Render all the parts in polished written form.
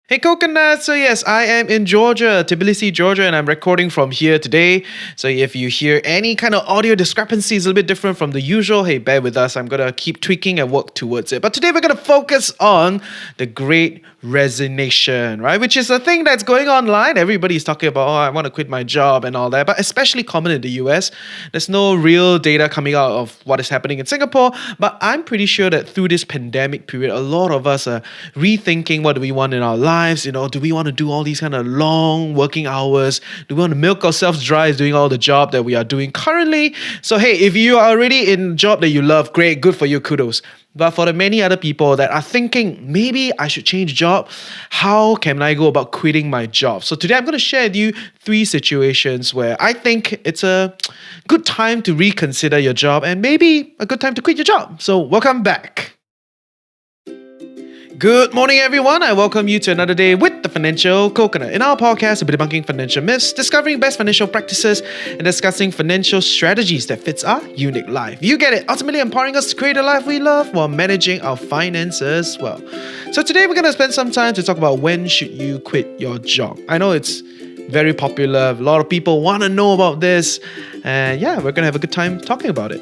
Hey Coconut, so yes, I am in Georgia, Tbilisi, Georgia, and I'm recording from here today. So if you hear any kind of audio discrepancies a little bit different from the usual, hey, bear with us. I'm gonna keep tweaking and work towards it. But today we're gonna focus on the Great Resignation, right? Which is a thing that's going online. Everybody's talking about, oh, I want to quit my job and all that, but especially common in the US. There's no real data coming out of what is happening in Singapore, but I'm pretty sure that through this pandemic period, a lot of us are rethinking what do we want in our lives. Do we want to do all these kind of long working hours? Do we want to milk ourselves dry doing all the job that we are doing currently? So hey, if you are already in a job that you love, great, good for you, kudos. But for the many other people that are thinking, maybe I should change job, how can I go about quitting my job? So today I'm going to share with you 3 situations where I think it's a good time to reconsider your job and maybe a good time to quit your job. So welcome back. Good morning, everyone. I welcome you to another day with the Financial Coconut. In our podcast, we'll be debunking financial myths, discovering best financial practices, and discussing financial strategies that fits our unique life. You get it. Ultimately empowering us to create a life we love while managing our finances well. So today we're going to spend some time to talk about when should you quit your job. I know it's very popular. A lot of people want to know about this. And yeah, we're going to have a good time talking about it.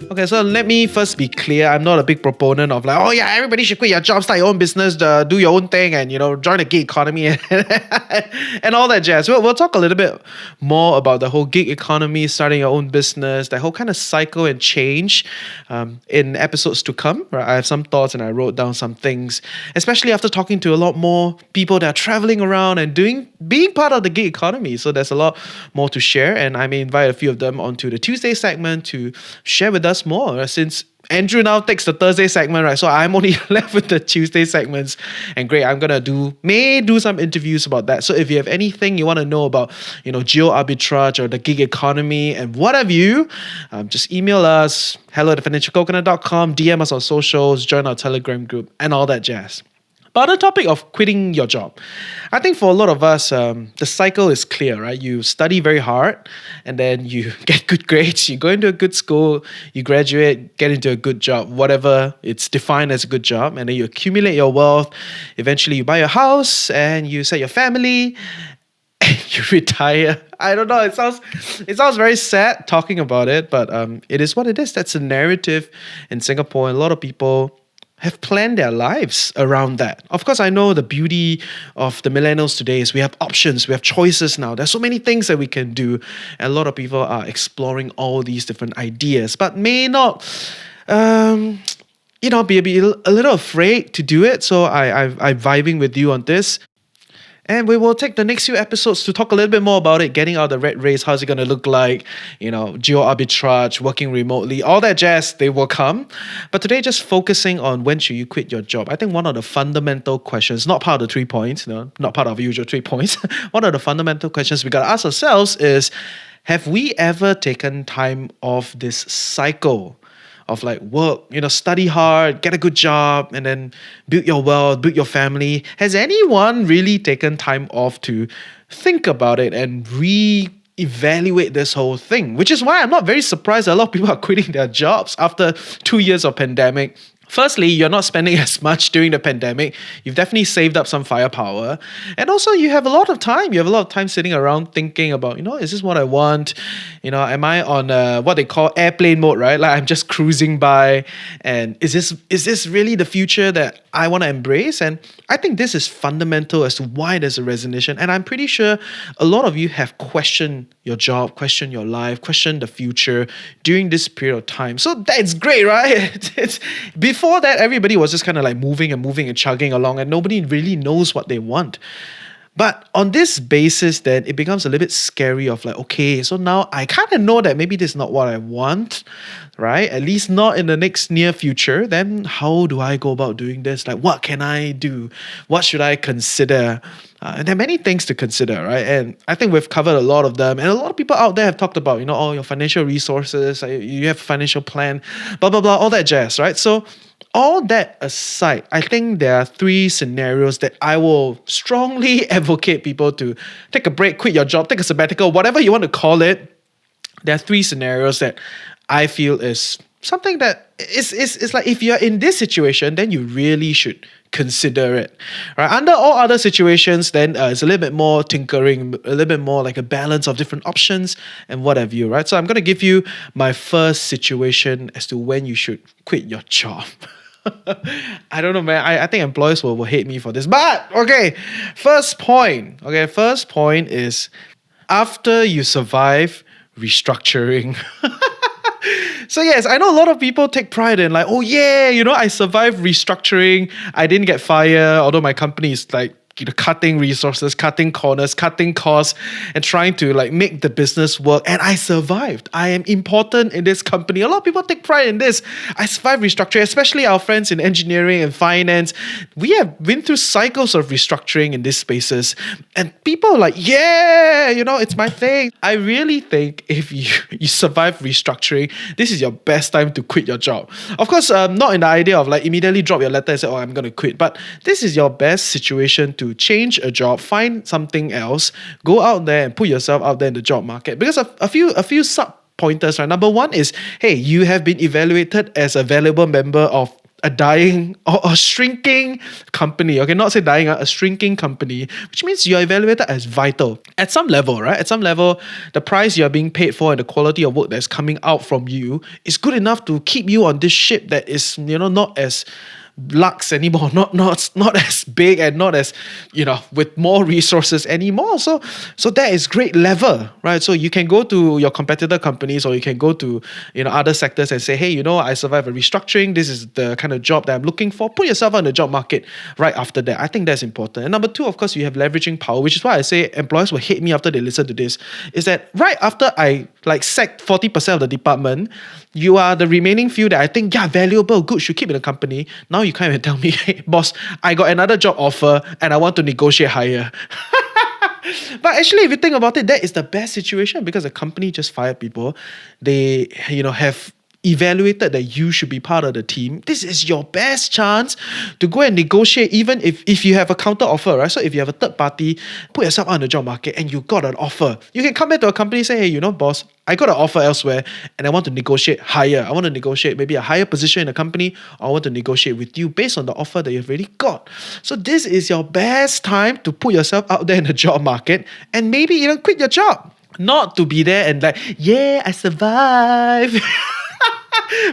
Okay, so let me first be clear. I'm not a big proponent of like, oh yeah, everybody should quit your job, start your own business, do your own thing, and join the gig economy and all that jazz. We'll talk a little bit more about the whole gig economy, starting your own business, that whole kind of cycle and change in episodes to come. Right? I have some thoughts and I wrote down some things, especially after talking to a lot more people that are traveling around and being part of the gig economy. So there's a lot more to share, and I may invite a few of them onto the Tuesday segment to share with us more, since Andrew now takes the Thursday segment, right? So I'm only left with the Tuesday segments. And great, I'm gonna do some interviews about that. So if you have anything you want to know about, geo arbitrage or the gig economy and what have you, just email us, hello@financialcoconut.com, DM us on socials, join our Telegram group, and all that jazz. But on the topic of quitting your job, I think for a lot of us, the cycle is clear, right? You study very hard and then you get good grades, you go into a good school, you graduate, get into a good job, whatever it's defined as a good job, and then you accumulate your wealth. Eventually you buy a house and you set your family and you retire. I don't know, it sounds very sad talking about it, but it is what it is. That's a narrative in Singapore, and a lot of people have planned their lives around that. Of course, I know the beauty of the millennials today is we have options, we have choices now. There's so many things that we can do. And a lot of people are exploring all these different ideas, but may not, be a little afraid to do it. So I'm vibing with you on this. And we will take the next few episodes to talk a little bit more about it, getting out of the red race, how's it going to look like, geo arbitrage, working remotely, all that jazz, they will come. But today, just focusing on when should you quit your job. I think one of the fundamental questions, not part of the 3 points, not part of the usual 3 points, one of the fundamental questions we got to ask ourselves is, have we ever taken time off this cycle of like work, study hard, get a good job, and then build your wealth, build your family? Has anyone really taken time off to think about it and re-evaluate this whole thing? Which is why I'm not very surprised a lot of people are quitting their jobs after 2 years of pandemic. Firstly, you're not spending as much during the pandemic. You've definitely saved up some firepower. And also, you have a lot of time. You have a lot of time sitting around thinking about, is this what I want? Am I on what they call airplane mode, right? Like I'm just cruising by. And is this really the future that I want to embrace? And I think this is fundamental as to why there's a resignation. And I'm pretty sure a lot of you have questioned your job, questioned your life, questioned the future during this period of time. So that's great, right? Before that, everybody was just kind of like moving and chugging along, and nobody really knows what they want. But on this basis, then it becomes a little bit scary of like, okay, so now I kind of know that maybe this is not what I want, right? At least not in the next near future. Then how do I go about doing this? Like, what can I do? What should I consider? And there are many things to consider, right? And I think we've covered a lot of them. And a lot of people out there have talked about, all your financial resources, you have a financial plan, blah, blah, blah, all that jazz, right? So all that aside, I think there are 3 scenarios that I will strongly advocate people to take a break, quit your job, take a sabbatical, whatever you want to call it. There are 3 scenarios that I feel is something that is like, if you're in this situation, then you really should consider it. Right? Under all other situations, then it's a little bit more tinkering, a little bit more like a balance of different options and what have you, right? So I'm going to give you my first situation as to when you should quit your job. I don't know, man. I think employers will hate me for this. But okay, first point. Okay, first point is after you survive restructuring. So yes, I know a lot of people take pride in like, oh yeah, I survived restructuring. I didn't get fired, although my company is like cutting resources, cutting corners, cutting costs, and trying to like make the business work. And I survived. I am important in this company. A lot of people take pride in this. I survived restructuring, especially our friends in engineering and finance. We have been through cycles of restructuring in these spaces, and people are like, yeah, it's my thing. I really think if you survive restructuring, this is your best time to quit your job. Of course, not in the idea of like immediately drop your letter and say, oh, I'm going to quit, but this is your best situation to change a job, find something else, go out there and put yourself out there in the job market. Because a few sub pointers, right? Number one is, hey, you have been evaluated as a valuable member of a dying or a shrinking company. Okay, not say dying, a shrinking company, which means you're evaluated as vital at some level, right? At some level, the price you're being paid for and the quality of work that's coming out from you is good enough to keep you on this ship that is, not as lux anymore, not as big and not as with more resources anymore. So that is great lever, right? So you can go to your competitor companies or you can go to other sectors and say, hey, I survived a restructuring. This is the kind of job that I'm looking for. Put yourself on the job market right after that. I think that's important. And number two, of course, you have leveraging power, which is why I say employers will hate me after they listen to this. Is that right after I sacked 40% of the department, you are the remaining few that I think, yeah, valuable, good, should keep in the company. Now you can't even tell me, hey, boss, I got another job offer and I want to negotiate higher. But actually, if you think about it, that is the best situation because the company just fired people. They, have evaluated that you should be part of the team. This is your best chance to go and negotiate, even if you have a counter offer, right? So if you have a third party, put yourself on the job market and you got an offer. You can come back to a company and say, hey, boss, I got an offer elsewhere and I want to negotiate higher. I want to negotiate maybe a higher position in the company, or I want to negotiate with you based on the offer that you've already got. So this is your best time to put yourself out there in the job market and maybe even quit your job. Not to be there and like, yeah, I survived.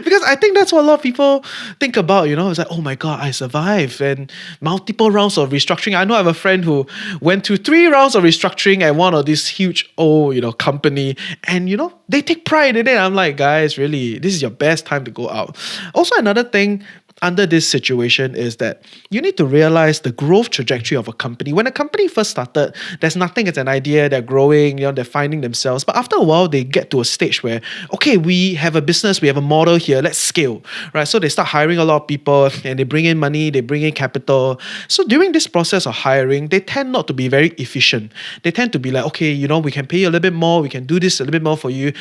Because I think that's what a lot of people think about, It's like, oh my God, I survived. And multiple rounds of restructuring. I know I have a friend who went through 3 rounds of restructuring at one of these huge company. And, they take pride in it. I'm like, guys, really, this is your best time to go out. Also, another thing under this situation is that you need to realize the growth trajectory of a company. When a company first started, there's nothing as an idea, they're growing, they're finding themselves. But after a while, they get to a stage where, okay, we have a business, we have a model here, let's scale, right? So they start hiring a lot of people and they bring in money, they bring in capital. So during this process of hiring, they tend not to be very efficient. They tend to be like, okay, we can pay you a little bit more, we can do this a little bit more for you,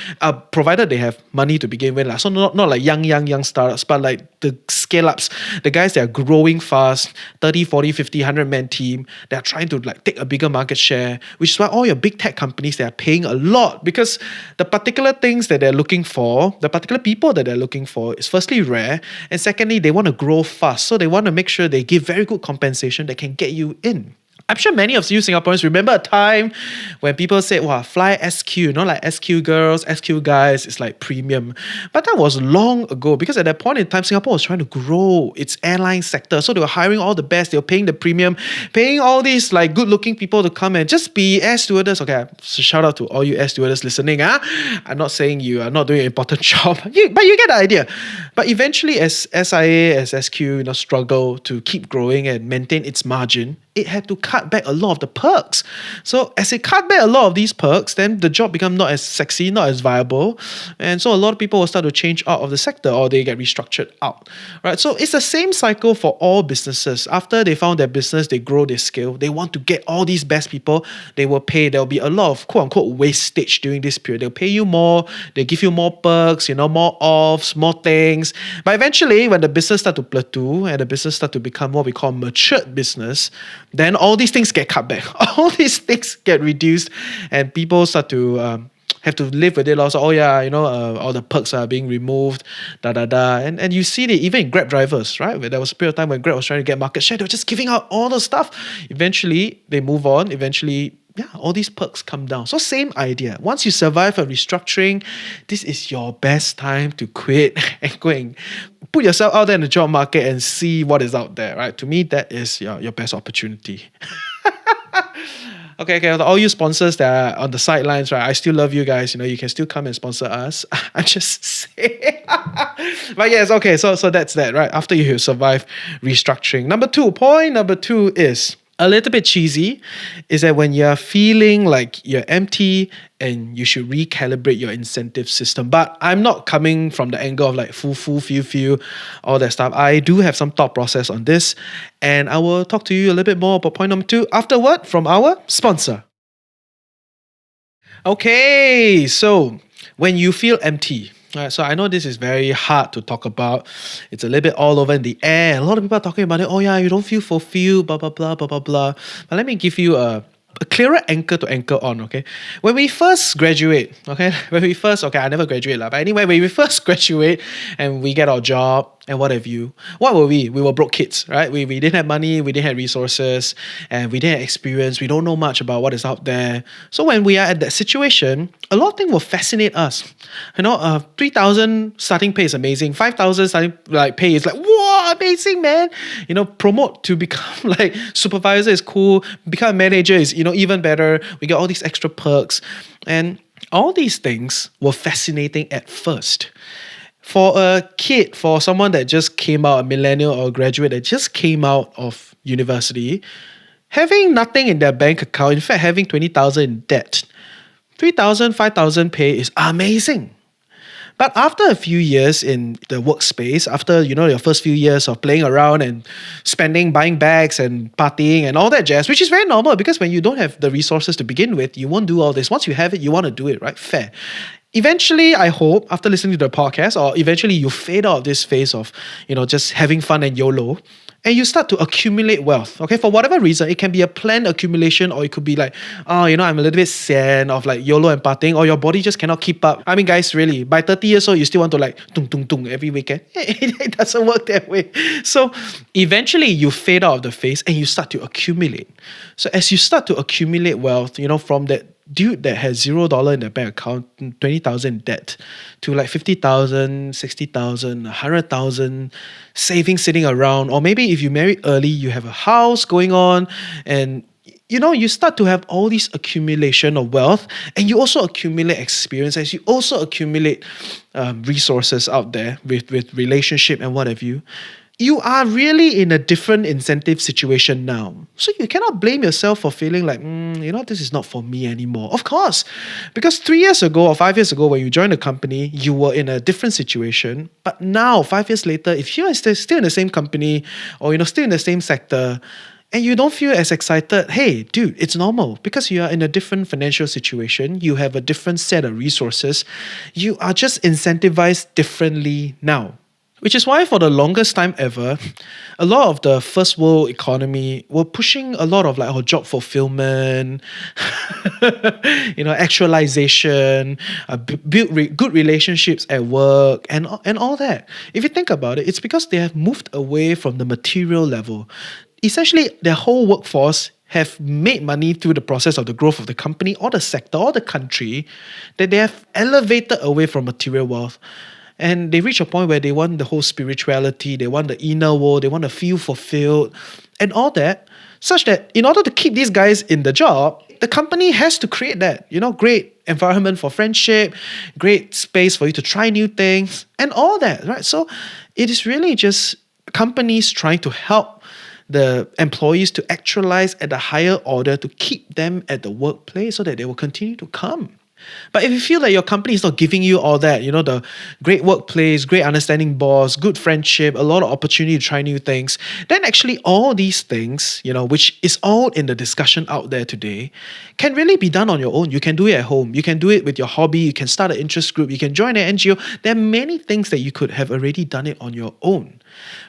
provided they have money to begin with. So not like young startups, but like the scale ups, the guys that are growing fast, 30, 40, 50, 100 man team, they are trying to take a bigger market share, which is why all your big tech companies, they are paying a lot because the particular things that they're looking for, the particular people that they're looking for is firstly rare, and secondly, they want to grow fast. So they want to make sure they give very good compensation that can get you in. I'm sure many of you Singaporeans remember a time when people said, wow, fly SQ, like SQ girls, SQ guys, it's like premium. But that was long ago because at that point in time, Singapore was trying to grow its airline sector. So they were hiring all the best, they were paying the premium, paying all these like good looking people to come and just be air stewardess. Okay, so shout out to all you air stewardess listening. I'm not saying you are not doing an important job, but you get the idea. But eventually as SIA, as SQ, struggle to keep growing and maintain its margin, it had to cut back a lot of the perks. So as it cut back a lot of these perks, then the job become not as sexy, not as viable. And so a lot of people will start to change out of the sector or they get restructured out, right? So it's the same cycle for all businesses. After they found their business, they grow, they scale, they want to get all these best people, they will pay. There'll be a lot of quote unquote wastage during this period. They'll pay you more, they give you more perks, more offs, more things. But eventually when the business start to plateau and the business start to become what we call matured business, then all these things get cut back. All these things get reduced and people start to have to live with it also. Oh yeah, all the perks are being removed, da da da. And you see it even in Grab drivers, right? Where there was a period of time when Grab was trying to get market share, they were just giving out all the stuff. Eventually, they move on. Eventually, yeah, all these perks come down. So same idea. Once you survive a restructuring, this is your best time to quit and go and put yourself out there in the job market and see what is out there, right? To me, that is your best opportunity. Okay, all you sponsors that are on the sidelines, right? I still love you guys. You can still come and sponsor us. I'm just saying. But yes, okay, so that's that, right? After you survive restructuring. Point number two is a little bit cheesy, is that when you're feeling like you're empty and you should recalibrate your incentive system. But I'm not coming from the angle of like full, few, all that stuff. I do have some thought process on this, and I will talk to you a little bit more about point number two afterward from our sponsor. Okay, so when you feel empty, so I know this is very hard to talk about. It's a little bit all over in the air. A lot of people are talking about it. Oh yeah, you don't feel fulfilled, blah blah blah blah blah blah. But let me give you a clearer anchor to anchor on. Okay, when we first graduate, I never graduate lah. But anyway, when we first graduate and we get our job and what have you, what were we? We were broke kids, right? We didn't have money, we didn't have resources, and we didn't have experience. We don't know much about what is out there. So when we are at that situation, a lot of things will fascinate us. 3,000 starting pay is amazing. 5,000 starting pay is like, whoa, amazing, man. Promote to become like supervisor is cool. Become a manager is even better. We get all these extra perks, and all these things were fascinating at first. For a kid, for someone that just came out, a millennial or a graduate that just came out of university, having nothing in their bank account, in fact, having 20,000 in debt, 3,000, 5,000 pay is amazing. But after a few years in the workspace, after your first few years of playing around and spending, buying bags and partying and all that jazz, which is very normal because when you don't have the resources to begin with, you won't do all this. Once you have it, you want to do it, right? Fair. Eventually, I hope, after listening to the podcast, or eventually you fade out of this phase of, just having fun and YOLO, and you start to accumulate wealth. Okay, for whatever reason, it can be a planned accumulation, or it could be like, I'm a little bit sad of like YOLO and partying, or your body just cannot keep up. I mean, guys, really, by 30 years old, you still want to like tung tung tung every weekend. It doesn't work that way. So eventually, you fade out of the phase and you start to accumulate. So as you start to accumulate wealth, from that dude that has $0 in their bank account, 20,000 in debt, to like 50,000, 60,000, 100,000 savings sitting around, or maybe if you marry early, you have a house going on, and you start to have all this accumulation of wealth, and you also accumulate experiences, you also accumulate resources out there with relationship and what have you. You are really in a different incentive situation now. So you cannot blame yourself for feeling like, this is not for me anymore. Of course, because 3 years ago or 5 years ago when you joined a company, you were in a different situation. But now, 5 years later, if you're still in the same company or still in the same sector, and you don't feel as excited, hey, dude, it's normal because you are in a different financial situation. You have a different set of resources. You are just incentivized differently now. Which is why for the longest time ever, a lot of the first world economy were pushing a lot of like job fulfillment, actualization, build good relationships at work and all that. If you think about it, it's because they have moved away from the material level. Essentially, their whole workforce have made money through the process of the growth of the company or the sector or the country, that they have elevated away from material wealth. And they reach a point where they want the whole spirituality, they want the inner world, they want to feel fulfilled and all that, such that in order to keep these guys in the job, the company has to create that, great environment for friendship, great space for you to try new things and all that, right? So it is really just companies trying to help the employees to actualize at a higher order to keep them at the workplace so that they will continue to come. But if you feel like your company is not giving you all that, the great workplace, great understanding boss, good friendship, a lot of opportunity to try new things, then actually all these things, which is all in the discussion out there today, can really be done on your own. You can do it at home. You can do it with your hobby. You can start an interest group. You can join an NGO. There are many things that you could have already done it on your own.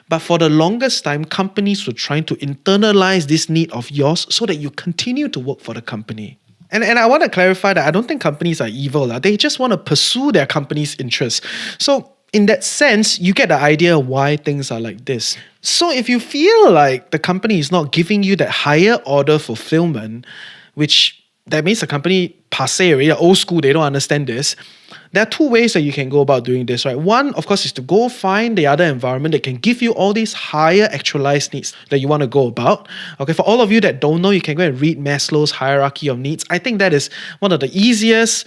But for the longest time, companies were trying to internalize this need of yours so that you continue to work for the company. And I want to clarify that I don't think companies are evil. They just want to pursue their company's interests. So in that sense, you get the idea why things are like this. So if you feel like the company is not giving you that higher order fulfillment, which that means the company passe already, old school, they don't understand this. There are two ways that you can go about doing this, right? One, of course, is to go find the other environment that can give you all these higher actualized needs that you want to go about. Okay, for all of you that don't know, you can go and read Maslow's hierarchy of needs. I think that is one of the easiest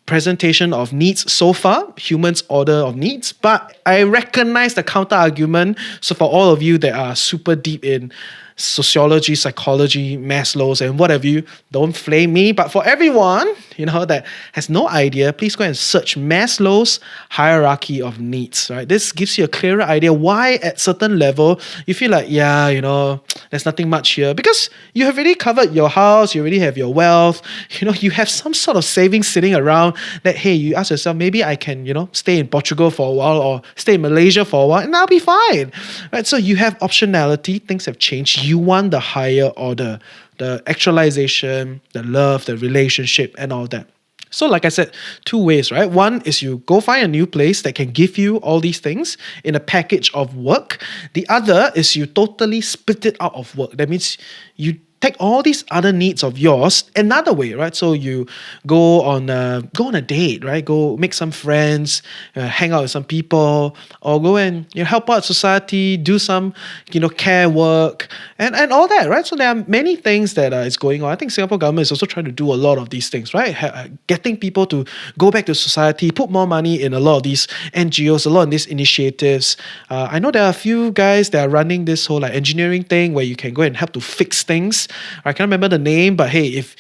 presentation of needs so far, humans' order of needs. But I recognize the counter argument. So for all of you that are super deep in sociology, psychology, Maslow's, and whatever you, don't flame me. But for everyone, that has no idea, please go and search Maslow's hierarchy of needs, right? This gives you a clearer idea why at certain level you feel like, there's nothing much here because you have already covered your house, you already have your wealth, you have some sort of savings sitting around that, hey, you ask yourself, maybe I can, stay in Portugal for a while or stay in Malaysia for a while and I'll be fine, right? So you have optionality, things have changed. You want the higher order, the actualization, the love, the relationship, and all that. So like I said, two ways, right? One is you go find a new place that can give you all these things in a package of work. The other is you totally split it out of work. That means you take all these other needs of yours another way, right? So you go on a date, right? Go make some friends, hang out with some people, or go and help out society, do some care work, and all that, right? So there are many things that is going on. I think Singapore government is also trying to do a lot of these things, right? Getting people to go back to society, put more money in a lot of these NGOs, a lot of these initiatives. I know there are a few guys that are running this whole engineering thing where you can go and help to fix things. I can't remember the name, but hey, if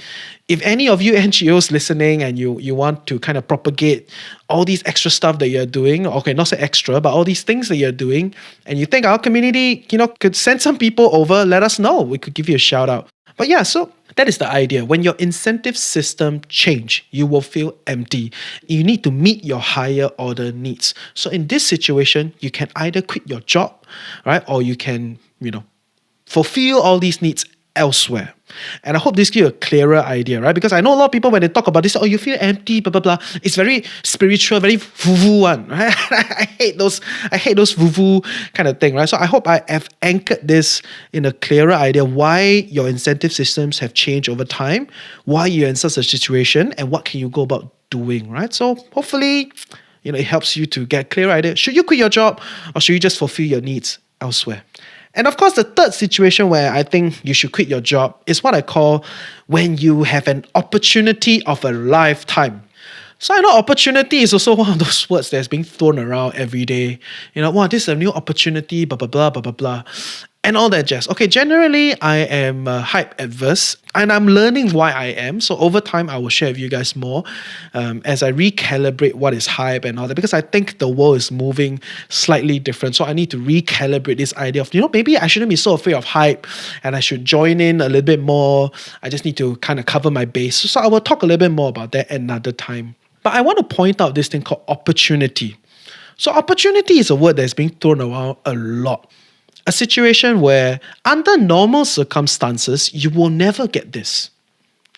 any of you NGOs listening and you want to kind of propagate all these extra stuff that you're doing, okay, not say extra, but all these things that you're doing, and you think our community, could send some people over, let us know. We could give you a shout out. But yeah, so that is the idea. When your incentive system change, you will feel empty. You need to meet your higher order needs. So in this situation, you can either quit your job, right? Or you can, fulfill all these needs elsewhere. And I hope this gives you a clearer idea, right? Because I know a lot of people when they talk about this, you feel empty, blah, blah, blah. It's very spiritual, very woo-woo one, right? I hate those woo-woo kind of thing, right? So I hope I have anchored this in a clearer idea why your incentive systems have changed over time, why you're in such a situation, and what can you go about doing, right? So hopefully, it helps you to get a clearer idea. Should you quit your job or should you just fulfill your needs elsewhere? And of course, the third situation where I think you should quit your job is what I call when you have an opportunity of a lifetime. So I know opportunity is also one of those words that's being thrown around every day. Wow, this is a new opportunity, blah, blah, blah, blah, blah, blah. And all that jazz. Okay, generally, I am hype adverse and I'm learning why I am. So over time, I will share with you guys more as I recalibrate what is hype and all that, because I think the world is moving slightly different. So I need to recalibrate this idea of, maybe I shouldn't be so afraid of hype and I should join in a little bit more. I just need to kind of cover my base. So I will talk a little bit more about that another time. But I want to point out this thing called opportunity. So opportunity is a word that's being thrown around a lot. A situation where under normal circumstances, you will never get this.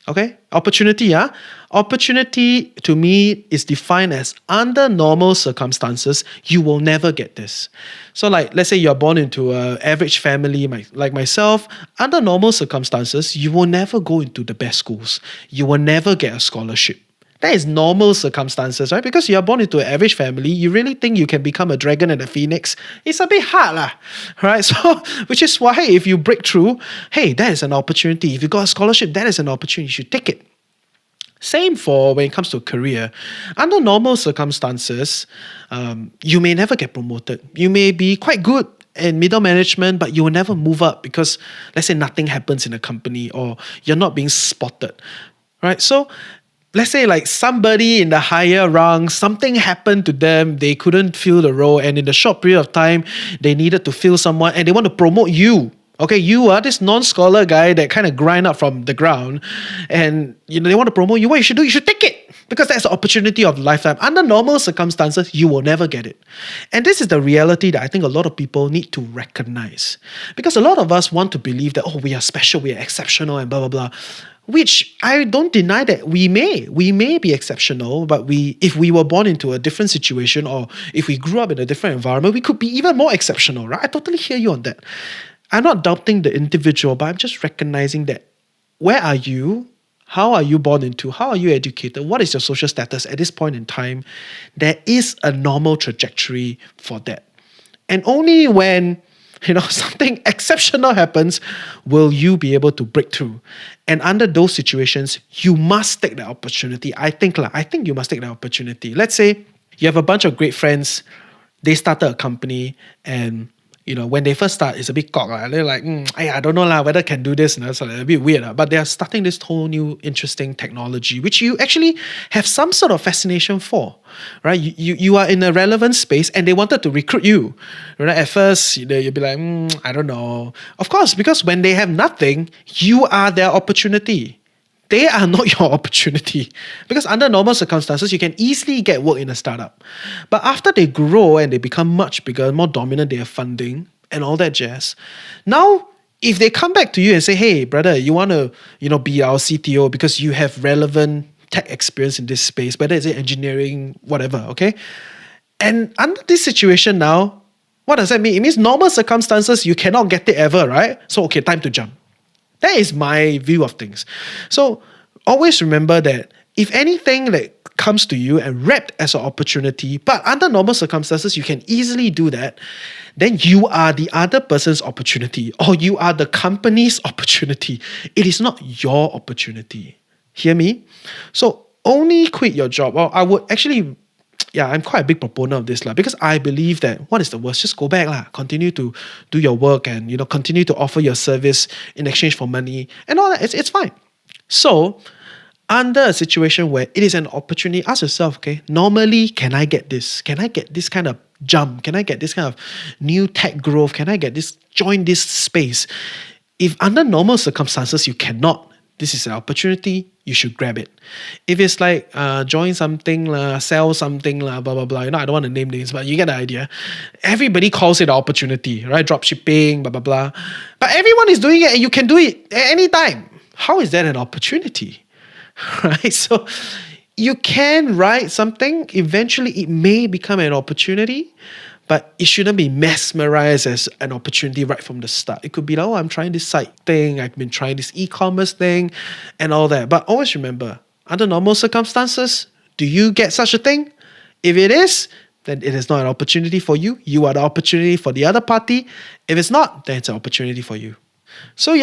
Okay? Opportunity, yeah? Opportunity to me is defined as under normal circumstances, you will never get this. So let's say you're born into an average family like myself. Under normal circumstances, you will never go into the best schools. You will never get a scholarship. That is normal circumstances, right? Because you're born into an average family, you really think you can become a dragon and a phoenix? It's a bit hard, right? So, which is why if you break through, hey, that is an opportunity. If you got a scholarship, that is an opportunity. You should take it. Same for when it comes to career. Under normal circumstances, you may never get promoted. You may be quite good in middle management, but you will never move up because, let's say, nothing happens in a company or you're not being spotted, right? So, let's say somebody in the higher rung, something happened to them, they couldn't fill the role, and in the short period of time, they needed to fill someone, and they want to promote you. Okay, you are this non-scholar guy that kind of grind up from the ground, and they want to promote you. What you should do, you should take it, because that's the opportunity of lifetime. Under normal circumstances, you will never get it. And this is the reality that I think a lot of people need to recognize. Because a lot of us want to believe that, we are special, we are exceptional, and blah, blah, blah. which I don't deny that we may be exceptional, but if we were born into a different situation, or if we grew up in a different environment, we could be even more exceptional, right? I totally hear you on that. I'm not doubting the individual, but I'm just recognizing that where are you? How are you born into? How are you educated? What is your social status at this point in time? There is a normal trajectory for that. And only when something exceptional happens will you be able to break through. And under those situations, you must take the opportunity. I think you must take the opportunity. Let's say you have a bunch of great friends, they started a company, and when they first start, it's a bit cock. They're like, I don't know whether can do this. It's a bit weird. But they are starting this whole new interesting technology, which you actually have some sort of fascination for, right? You are in a relevant space, and they wanted to recruit you. Right? At first, you'd be like, I don't know. Of course, because when they have nothing, you are their opportunity. They are not your opportunity. Because under normal circumstances, you can easily get work in a startup. But after they grow and they become much bigger, more dominant, they have funding and all that jazz. Now, if they come back to you and say, hey, brother, you want to, be our CTO because you have relevant tech experience in this space, whether it's engineering, whatever, okay? And under this situation now, what does that mean? It means normal circumstances, you cannot get it ever, right? So, okay, time to jump. That is my view of things. So always remember that if anything that comes to you and wrapped as an opportunity, but under normal circumstances, you can easily do that, then you are the other person's opportunity, or you are the company's opportunity. It is not your opportunity. Hear me? So only quit your job. Well, I would actually... I'm quite a big proponent of this because I believe that what is the worst? Just go back, continue to do your work and continue to offer your service in exchange for money and all that. It's fine. So, under a situation where it is an opportunity, ask yourself, okay, normally can I get this? Can I get this kind of jump? Can I get this kind of new tech growth? Can I join this space? If under normal circumstances you cannot, this is an opportunity, you should grab it. If it's like join something, sell something, blah, blah, blah. I don't want to name names, but you get the idea. Everybody calls it an opportunity, right? Drop shipping, blah, blah, blah. But everyone is doing it and you can do it at any time. How is that an opportunity? Right? So you can write something, eventually it may become an opportunity, but it shouldn't be mesmerized as an opportunity right from the start. It could be like, I'm trying this site thing, I've been trying this e-commerce thing and all that. But always remember, under normal circumstances, do you get such a thing? If it is, then it is not an opportunity for you. You are the opportunity for the other party. If it's not, then it's an opportunity for you. So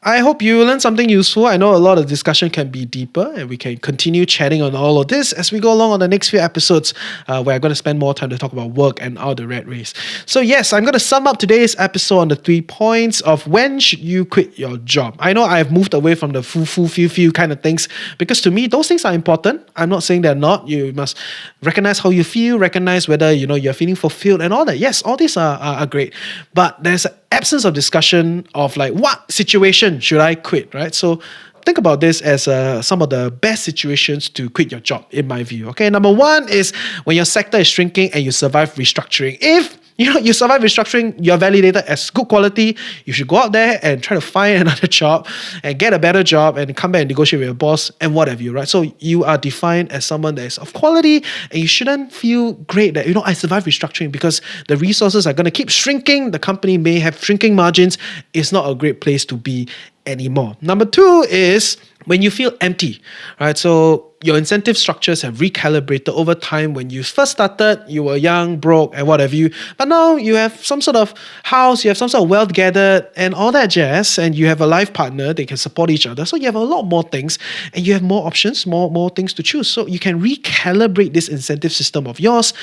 I hope you learned something useful. I know a lot of discussion can be deeper, and we can continue chatting on all of this as we go along on the next few episodes where I'm going to spend more time to talk about work and out the rat race. So yes, I'm going to sum up today's episode on the 3 points of when should you quit your job. I know I've moved away from the few kind of things because to me, those things are important. I'm not saying they're not. You must recognize how you feel, recognize whether you're feeling fulfilled and all that. Yes, all these are great. But there's an absence of discussion of like what situation should I quit, right? So think about this as some of the best situations to quit your job, in my view. Okay, number 1 is when your sector is shrinking and you survive restructuring. If you survive restructuring, you're validated as good quality, you should go out there and try to find another job and get a better job and come back and negotiate with your boss and what have you, right? So you are defined as someone that is of quality, and you shouldn't feel great that, I survived restructuring, because the resources are going to keep shrinking. The company may have shrinking margins. It's not a great place to be anymore. Number 2 is when you feel empty, right? So your incentive structures have recalibrated over time. When you first started, you were young, broke, and what have you. But now you have some sort of house, you have some sort of wealth gathered, and all that jazz, and you have a life partner, they can support each other. So you have a lot more things, and you have more options, more things to choose. So you can recalibrate this incentive system of yours,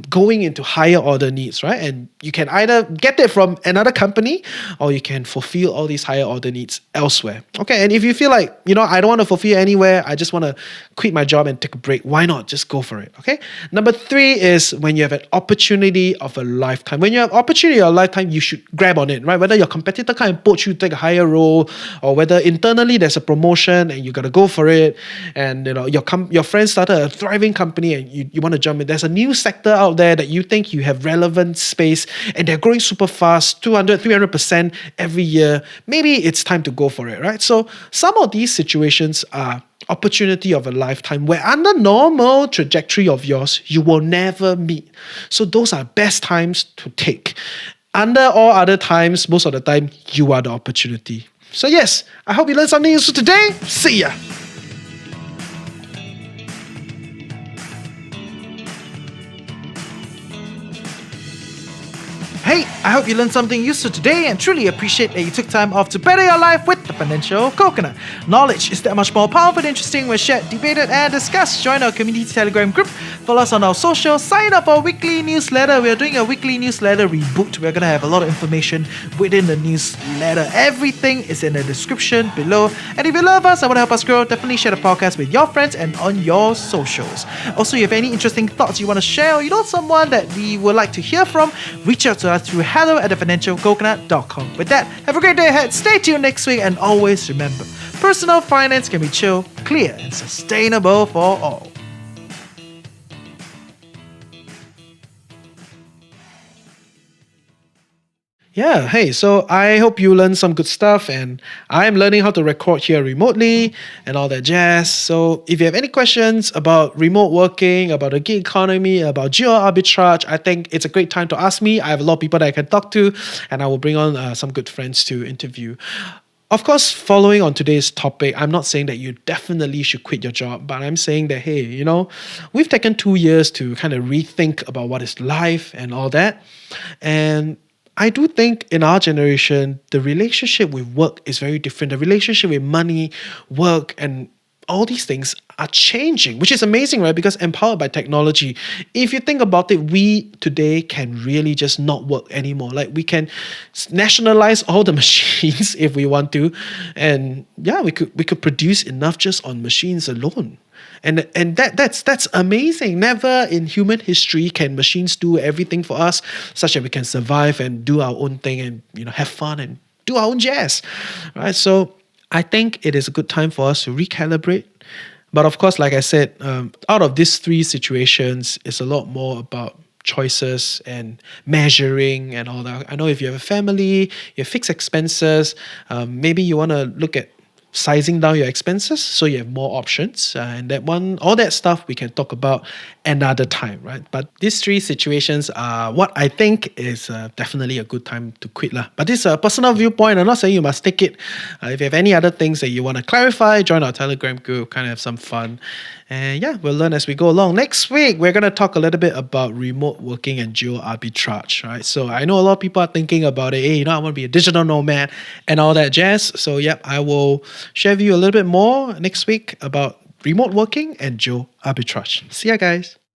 going into higher order needs, right? And you can either get it from another company, or you can fulfill all these higher order needs elsewhere. Okay, and if you feel like, I don't want to fulfill anywhere, I just want to quit my job and take a break. Why not? Just go for it. Okay. Number 3 is when you have an opportunity of a lifetime. When you have opportunity of a lifetime, you should grab on it, right? Whether your competitor kind of poach you to take a higher role, or whether internally there's a promotion and you gotta go for it, and your friend started a thriving company and you want to jump in. There's a new sector out there that you think you have relevant space and they're growing super fast, 200-300% every year. Maybe it's time to go for it, right? So some of these situations are opportunity of a lifetime where under normal trajectory of yours, you will never meet. So those are best times to take. Under all other times, most of the time, you are the opportunity. So yes, I hope you learned something useful today. See ya! Hey, I hope you learned something useful today and truly appreciate that you took time off to better your life with the Financial Coconut. Knowledge is that much more powerful and interesting when shared, debated, and discussed. Join our community Telegram group, follow us on our socials, sign up for our weekly newsletter. We are doing a weekly newsletter reboot. We're going to have a lot of information within the newsletter. Everything is in the description below. And if you love us and want to help us grow, definitely share the podcast with your friends and on your socials. Also, if you have any interesting thoughts you want to share, or you know someone that we would like to hear from, reach out to us through hello@thefinancialcoconut.com. With that, have a great day ahead. Stay tuned next week, and always remember, personal finance can be chill, clear, and sustainable for all. Yeah, hey, so I hope you learned some good stuff, and I'm learning how to record here remotely and all that jazz. So if you have any questions about remote working, about the gig economy, about geo arbitrage, I think it's a great time to ask me. I have a lot of people that I can talk to, and I will bring on some good friends to interview. Of course, following on today's topic, I'm not saying that you definitely should quit your job, but I'm saying that, hey, we've taken 2 years to kind of rethink about what is life and all that. And I do think in our generation, the relationship with work is very different. The relationship with money, work, and all these things are changing, which is amazing, right? Because empowered by technology, if you think about it, we today can really just not work anymore. Like we can nationalize all the machines if we want to, and yeah, we could produce enough just on machines alone. And that's amazing. Never in human history can machines do everything for us, such that we can survive and do our own thing and have fun and do our own jazz, right? So I think it is a good time for us to recalibrate. But of course, like I said, out of these 3 situations, it's a lot more about choices and measuring and all that. I know if you have a family, you have fixed expenses, maybe you want to look at sizing down your expenses so you have more options, and all that stuff we can talk about another time, right? But these 3 situations are what I think is definitely a good time to quit lah. But this is a personal viewpoint. I'm not saying you must take it. If you have any other things that you want to clarify, join our Telegram group, kind of have some fun. And yeah, we'll learn as we go along. Next week, we're going to talk a little bit about remote working and geo arbitrage, right? So I know a lot of people are thinking about it. Hey, I want to be a digital nomad and all that jazz. So yep, I will share with you a little bit more next week about remote working and geo arbitrage. See ya, guys.